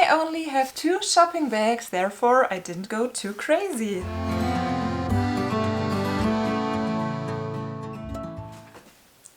I only have 2 shopping bags, therefore I didn't go too crazy.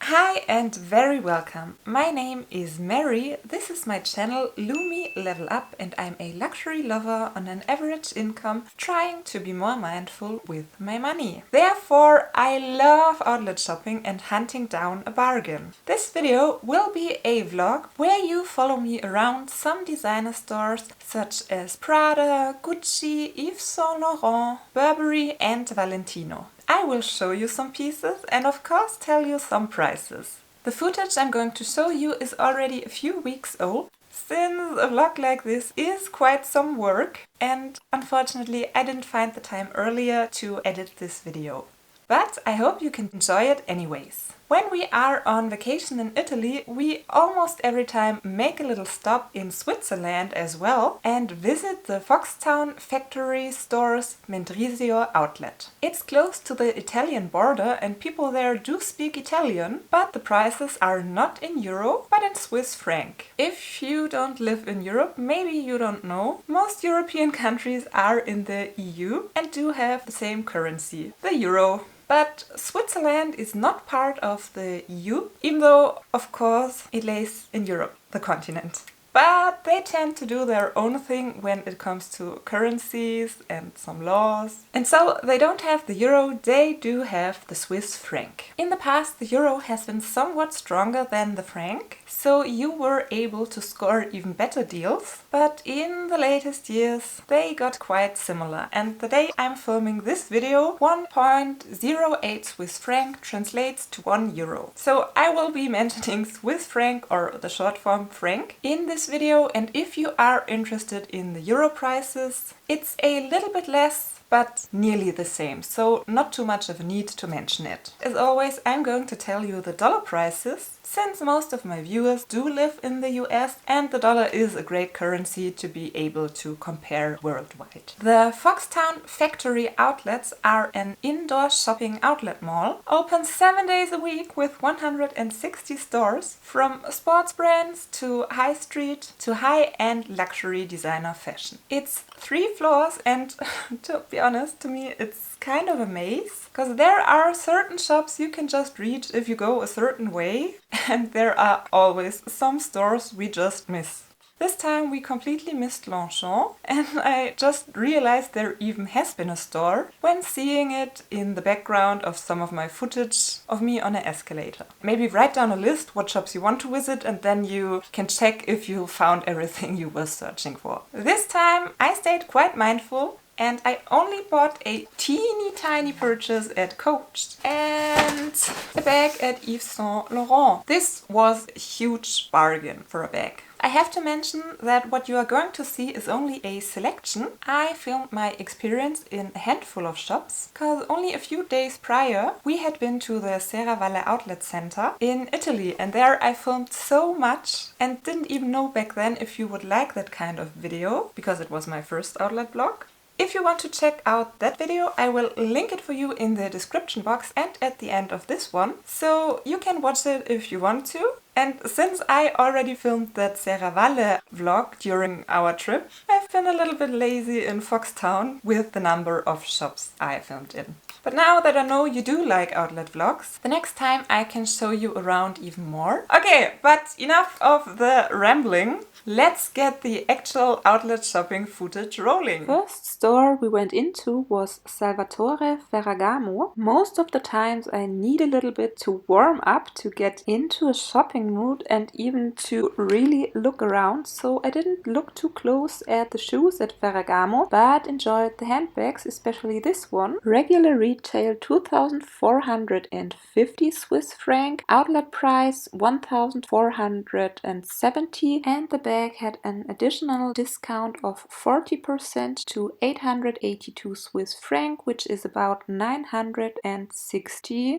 Hi and very welcome. My name is Mary, this is my channel Lumi Level Up and I'm a luxury lover on an average income trying to be more mindful with my money. Therefore I love outlet shopping and hunting down a bargain. This video will be a vlog where you follow me around some designer stores such as Prada, Gucci, Yves Saint Laurent, Burberry and Valentino. I will show you some pieces and of course tell you some prices. The footage I'm going to show you is already a few weeks old, since a vlog like this is quite some work and unfortunately I didn't find the time earlier to edit this video. But I hope you can enjoy it anyways. When we are on vacation in Italy, we almost every time make a little stop in Switzerland as well and visit the FoxTown factory store's Mendrisio outlet. It's close to the Italian border and people there do speak Italian, but the prices are not in euro, but in Swiss franc. If you don't live in Europe, maybe you don't know, most European countries are in the EU and do have the same currency, the euro. But Switzerland is not part of the EU, even though, of course, it lays in Europe, the continent. But they tend to do their own thing when it comes to currencies and some laws. And so they don't have the euro, they do have the Swiss franc. In the past, the euro has been somewhat stronger than the franc, so you were able to score even better deals. But in the latest years, they got quite similar. And the day I'm filming this video, 1.08 Swiss franc translates to 1 euro. So I will be mentioning Swiss franc or the short form franc in this video, and if you are interested in the euro prices, it's a little bit less but nearly the same, so not too much of a need to mention it. As always, I'm going to tell you the dollar prices, since most of my viewers do live in the US and the dollar is a great currency to be able to compare worldwide. The FoxTown factory outlets are an indoor shopping outlet mall, open 7 days a week with 160 stores, from sports brands to high street to high-end luxury designer fashion. It's 3 floors and to be honest, to me it's kind of a maze, because there are certain shops you can just reach if you go a certain way and there are always some stores we just miss. This time we completely missed Longchamp and I just realized there even has been a store when seeing it in the background of some of my footage of me on an escalator. Maybe write down a list what shops you want to visit and then you can check if you found everything you were searching for. This time I stayed quite mindful and I only bought a teeny tiny purchase at Coach and a bag at Yves Saint Laurent. This was a huge bargain for a bag. I have to mention that what you are going to see is only a selection. I filmed my experience in a handful of shops, because only a few days prior we had been to the Serravalle outlet center in Italy and there I filmed so much and didn't even know back then if you would like that kind of video, because it was my first outlet vlog. If you want to check out that video, I will link it for you in the description box and at the end of this one, so you can watch it if you want to. And since I already filmed that Serravalle vlog during our trip, I've been a little bit lazy in FoxTown with the number of shops I filmed in. But now that I know you do like outlet vlogs, the next time I can show you around even more. Okay, but enough of the rambling. Let's get the actual outlet shopping footage rolling. First store we went into was Salvatore Ferragamo. Most of the times I need a little bit to warm up to get into a shopping mood and even to really look around, so I didn't look too close at the shoes at Ferragamo, but enjoyed the handbags, especially this one. Regular retail 2,450 Swiss franc, outlet price 1,470, and the bag had an additional discount of 40% to 882 Swiss franc, which is about $960.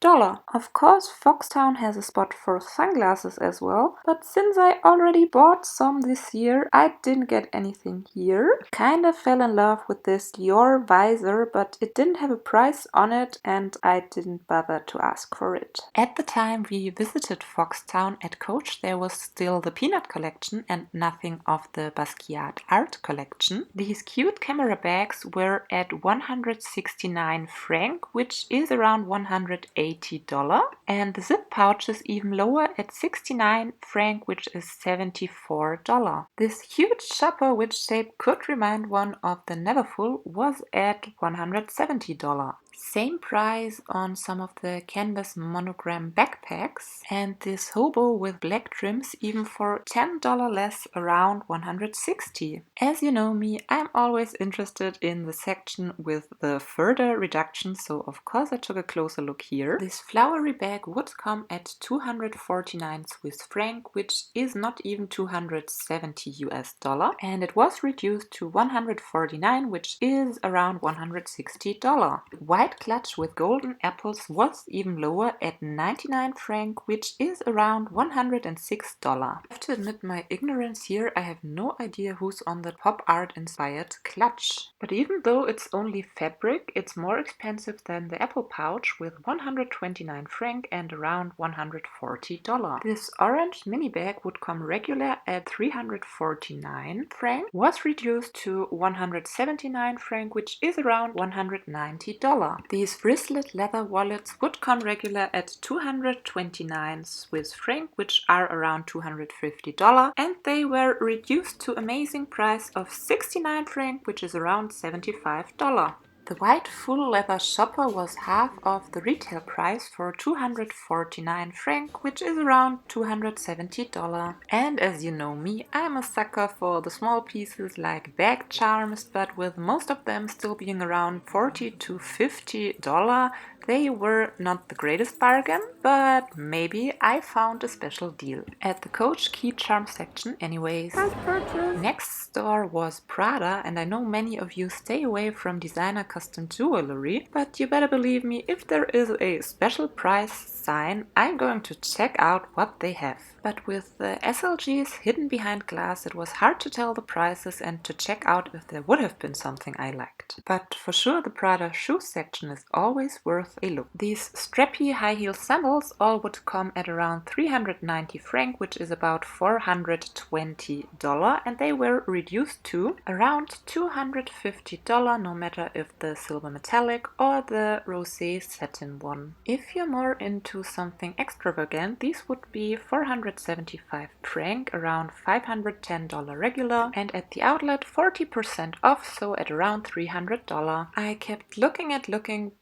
Of course, FoxTown has a spot for sunglasses as well, but since I already bought some this year, I didn't get anything here. Kinda fell in love with this Dior visor, but it didn't have a price on it and I didn't bother to ask for it. At the time we visited FoxTown at Coach, there was still the Peanut collection and nothing of the Basquiat art collection. These cute camera bags were at 169 franc, which is around $180, and the zip pouch is even lower at 69 franc, which is $74. This huge shopper, which shape could remind one of the Neverfull, was at $170. Same price on some of the canvas monogram backpacks, and this hobo with black trims even for $10 less, around $160. As you know me, I'm always interested in the section with the further reductions, so of course I took a closer look here. This flowery bag would come at 249 Swiss franc, which is not even 270 US dollar, and it was reduced to 149, which is around $160. White clutch with golden apples was even lower at 99 franc, which is around $106. I have to admit my ignorance here, I have no idea who's on the pop art inspired clutch. But even though it's only fabric, it's more expensive than the apple pouch with 129 franc and around $140. This orange mini bag would come regular at 349 franc, was reduced to 179 franc, which is around $190. These wristlet leather wallets would come regular at 229 Swiss franc, which are around $250, and they were reduced to amazing price of 69 franc, which is around $75. The white full leather shopper was half of the retail price for 249 franc, which is around $270. And as you know me, I'm a sucker for the small pieces like bag charms, but with most of them still being around $40 to $50, they were not the greatest bargain, but maybe I found a special deal. At the Coach key charm section anyways. Next store was Prada, and I know many of you stay away from designer custom jewelry, but you better believe me, if there is a special price sign, I'm going to check out what they have. But with the SLGs hidden behind glass, it was hard to tell the prices and to check out if there would have been something I liked. But for sure the Prada shoe section is always worth a look. These strappy high heel sandals all would come at around 390 franc, which is about $420, and they were reduced to around $250, no matter if the silver metallic or the rosé satin one. If you're more into something extravagant, these would be 475 franc, around $510 regular, and at the outlet 40% off, so at around $300. I kept looking,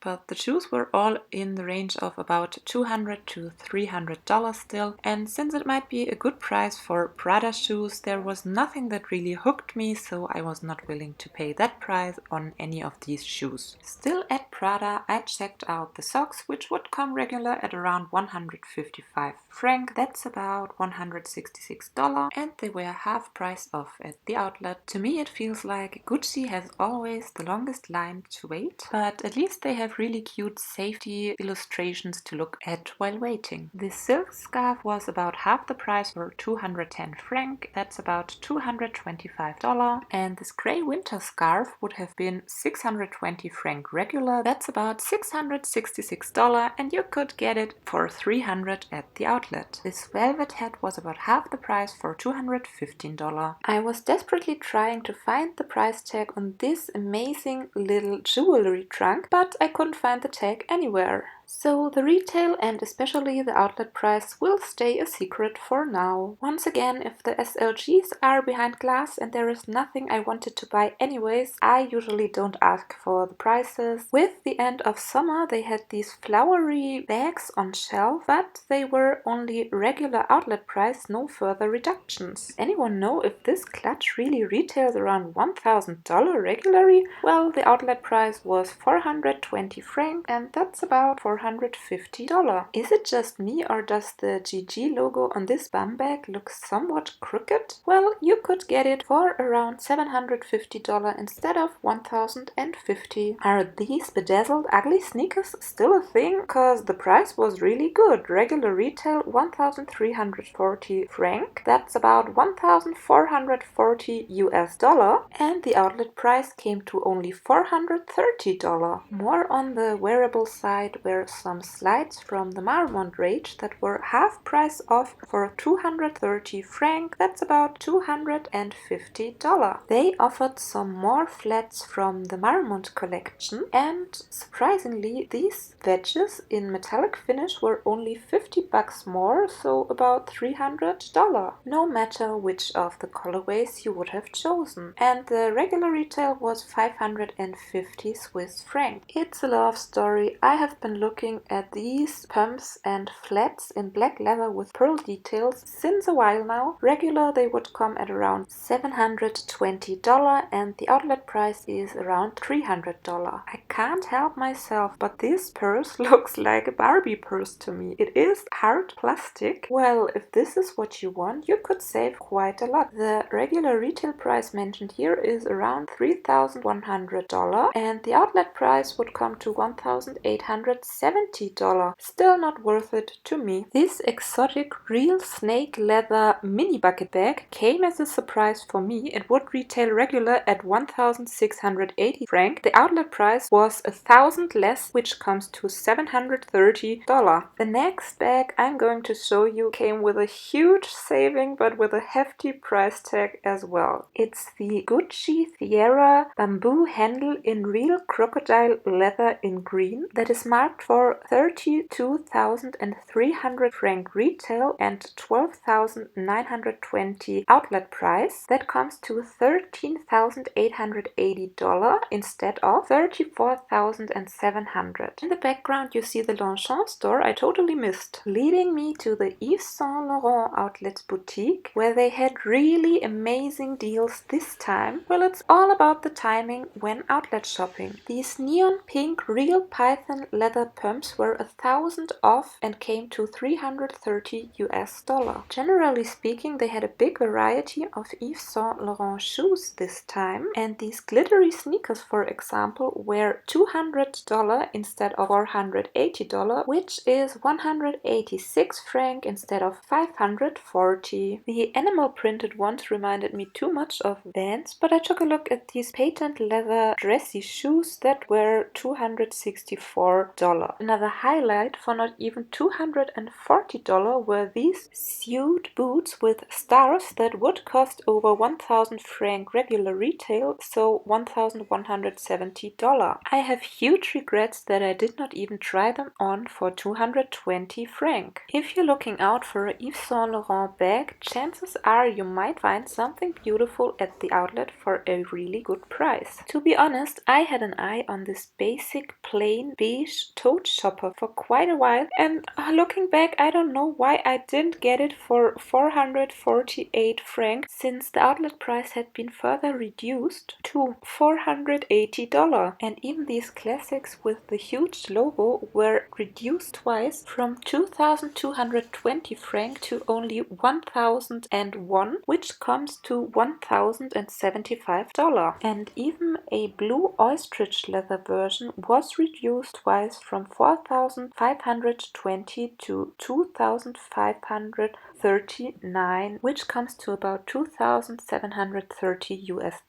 but the shoes were all in the range of about $200 to $300 still, and since it might be a good price for Prada shoes, there was nothing that really hooked me, so I was not willing to pay that price on any of these shoes. Still at Prada, I checked out the socks, which would come regular at around 155 franc, that's about $166, and they were half price off at the outlet. To me it feels like Gucci has always the longest line to wait, but at least they have really cute safety illustrations to look at while waiting. This silk scarf was about half the price for 210 franc, that's about $225, and this grey winter scarf would have been 620 franc regular, that's about $666, and you could get it for $300 at the outlet. This velvet hat was about half the price for $215. I was desperately trying to find the price tag on this amazing little jewelry trunk, but I couldn't find the tag anywhere. So the retail and especially the outlet price will stay a secret for now. Once again, if the SLGs are behind glass and there is nothing I wanted to buy anyways, I usually don't ask for the prices. With the end of summer they had these flowery bags on shelf, but they were only regular outlet price, no further reductions. Anyone know if this clutch really retails around $1,000 regularly? Well, the outlet price was 420 franc, and that's about $4 $450. Is it just me, or does the GG logo on this bum bag look somewhat crooked? Well, you could get it for around $750 instead of $1,050. Are these bedazzled ugly sneakers still a thing? Cause the price was really good. Regular retail 1,340 franc. That's about 1,440 US dollar. And the outlet price came to only $430. More on the wearable side were some slides from the Marmont range that were half price off for 230 franc. That's about $250. They offered some more flats from the Marmont collection, and surprisingly these wedges in metallic finish were only 50 bucks more, so about $300, no matter which of the colorways you would have chosen. And the regular retail was 550 Swiss franc. It's a love story. I have been looking at these pumps and flats in black leather with pearl details since a while now. Regular they would come at around $720 and the outlet price is around $300. I can't help myself, but this purse looks like a Barbie purse to me. It is hard plastic. Well, if this is what you want, you could save quite a lot. The regular retail price mentioned here is around $3,100 and the outlet price would come to $1,870. Still not worth it to me. This exotic real snake leather mini bucket bag came as a surprise for me. It would retail regular at 1,680 franc. The outlet price was 1,000 less, which comes to $730. The next bag I'm going to show you came with a huge saving, but with a hefty price tag as well. It's the Gucci Sierra bamboo handle in real crocodile leather in green that is marked for 32,300 franc retail and 12,920 outlet price. That comes to $13,880 instead of $34,700. In the background you see the Longchamp store I totally missed, leading me to the Yves Saint Laurent outlet boutique where they had really amazing deals this time. Well, it's all about the timing when outlet shopping. These neon pink real python leather pumps were 1,000 off and came to $330 US. Generally speaking, they had a big variety of Yves Saint Laurent shoes this time, and these glittery sneakers, for example, were $200 instead of $480, which is 186 franc instead of 540. The animal printed ones reminded me too much of Vans, but I took a look at these patent leather dressy shoes that were $264. Another highlight for not even $240 were these suede boots with stars that would cost over 1,000 franc regular retail, so $1,170. I have huge regrets that I did not even try them on for 220 franc. If you're looking out for a Yves Saint Laurent bag, chances are you might find something beautiful at the outlet for a really good price. To be honest, I had an eye on this basic plain beige tote shopper for quite a while, and looking back, I don't know why I didn't get it for 448 francs, since the outlet price had been further reduced to $480. And even these classics with the huge logo were reduced twice from 2,220 franc to only 1,001, which comes to $1,075. And even a blue ostrich leather version was reduced twice from 4,520 to 2,539, which comes to about $2,730 US.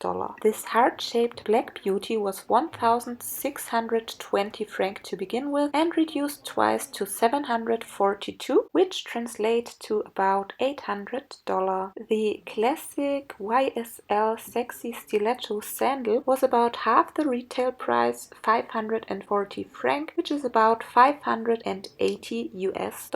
This heart-shaped black beauty was 1,620 franc to begin with and reduced twice to 742, which translates to about $800. The classic YSL sexy stiletto sandal was about half the retail price, 540 franc, which is about $580 US.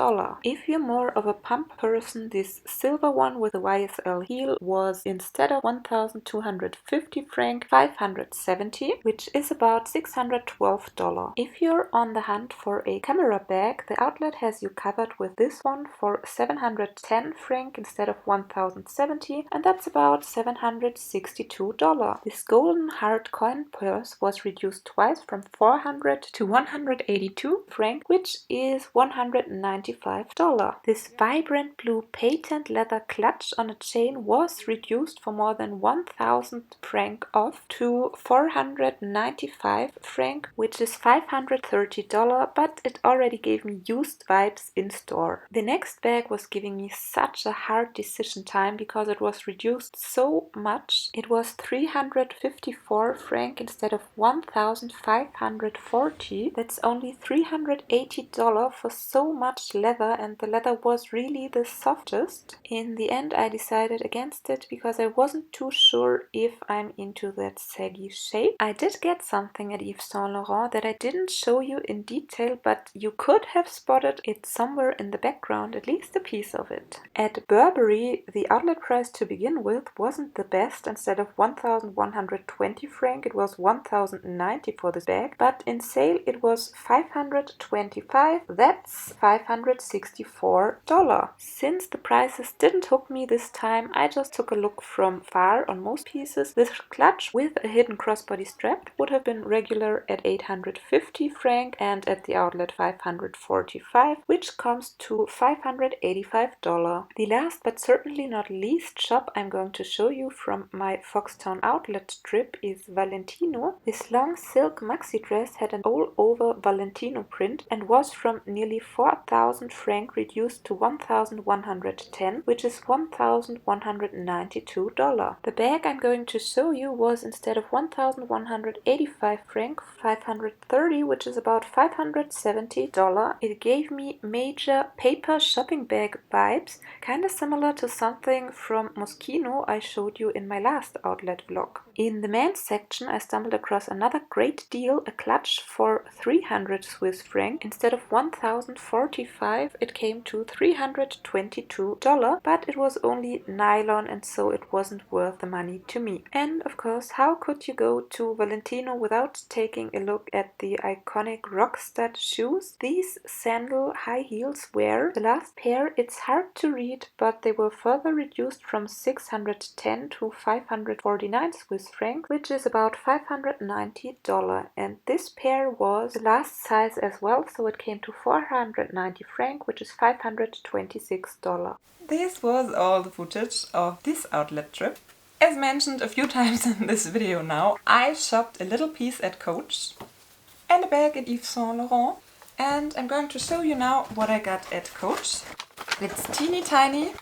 If you're more of a pump person comparison, this silver one with the YSL heel was, instead of 1,250 franc, 570, which is about $612. If you're on the hunt for a camera bag, the outlet has you covered with this one for 710 franc instead of 1,070, and that's about $762. This golden hard coin purse was reduced twice from 400 to 182 franc, which is $195. This vibrant blue patent leather clutch on a chain was reduced for more than 1,000 franc off to 495 franc, which is $530, but it already gave me used vibes in store. The next bag was giving me such a hard decision time because it was reduced so much. It was 354 franc instead of 1,540. That's only $380 for so much leather, and the leather was really the softest. In the end I decided against it because I wasn't too sure if I'm into that saggy shape. I did get something at Yves Saint Laurent that I didn't show you in detail, but you could have spotted it somewhere in the background, at least a piece of it. At Burberry, the outlet price to begin with wasn't the best. Instead of 1,120 franc, it was 1,090 for this bag, but in sale it was 525. That's $564. Since the prices didn't hook me this time, I just took a look from far on most pieces. This clutch with a hidden crossbody strap would have been regular at 850 franc and at the outlet 545, which comes to $585. The last but certainly not least shop I'm going to show you from my FoxTown outlet trip is Valentino. This long silk maxi dress had an all-over Valentino print and was from nearly 4,000 franc reduced to 1,110, which is $1,192. The bag I'm going to show you was, instead of 1,185 franc, 530, which is about $570. It gave me major paper shopping bag vibes, kind of similar to something from Moschino I showed you in my last outlet vlog. In the men's section I stumbled across another great deal, a clutch for 300 Swiss franc. Instead of 1,045 it came to $322, but it was only nylon and so it wasn't worth the money to me. And of course, how could you go to Valentino without taking a look at the iconic Rockstud shoes? These sandal high heels were the last pair. It's hard to read, but they were further reduced from 610 to 549 Swiss franc, which is about $590. And this pair was the last size as well, so it came to 490 franc, which is $526. This was all the footage of this outlet trip. As mentioned a few times in this video now, I shopped a little piece at Coach and a bag at Yves Saint Laurent, and I'm going to show you now what I got at Coach. It's teeny tiny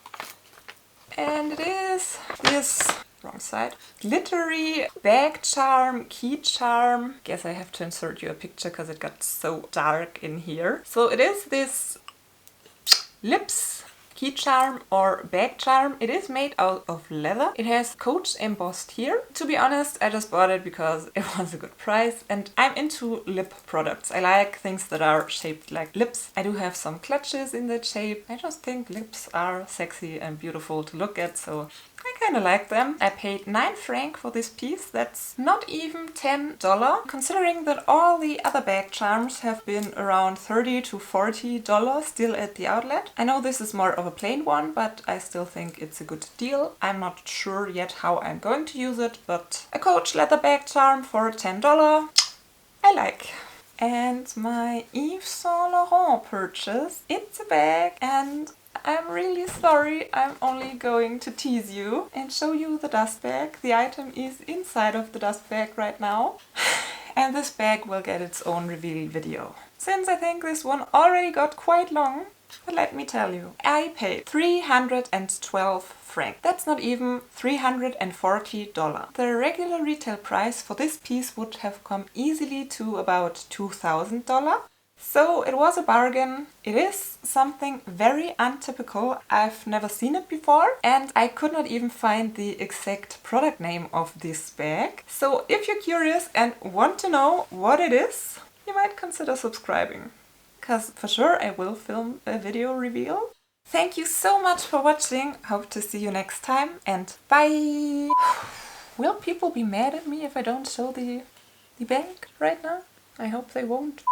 and it is this, wrong side, glittery bag charm, key charm. Guess I have to insert you a picture because it got so dark in here. So it is this lips key charm or bag charm. It is made out of leather. It has Coach embossed here. To be honest, I just bought it because it was a good price and I'm into lip products. I like things that are shaped like lips. I do have some clutches in that shape. I just think lips are sexy and beautiful to look at, so I kind of like them. I paid 9 franc for this piece. That's not even $10, considering that all the other bag charms have been around $30 to $40 still at the outlet. I know this is more of a plain one, but I still think it's a good deal. I'm not sure yet how I'm going to use it, but a Coach leather bag charm for $10 I like. And my Yves Saint Laurent purchase. It's a bag and I'm really sorry, I'm only going to tease you and show you the dust bag. The item is inside of the dust bag right now. And this bag will get its own reveal video, since I think this one already got quite long. But let me tell you, I paid 312 franc. That's not even $340. The regular retail price for this piece would have come easily to about $2,000. So it was a bargain. It is something very untypical. I've never seen it before and I could not even find the exact product name of this bag. So if you're curious and want to know what it is, you might consider subscribing. Because for sure I will film a video reveal. Thank you so much for watching. Hope to see you next time and bye. Will people be mad at me if I don't show the bag right now? I hope they won't.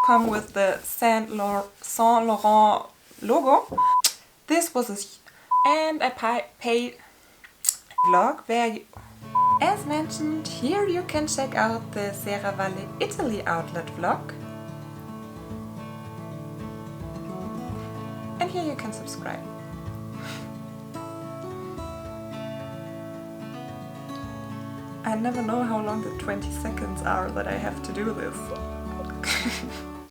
Come with the Saint Laurent logo. This was and I paid vlog where you, as mentioned, here you can check out the Serravalle Italy outlet vlog. And here you can subscribe. I never know how long the 20 seconds are that I have to do this.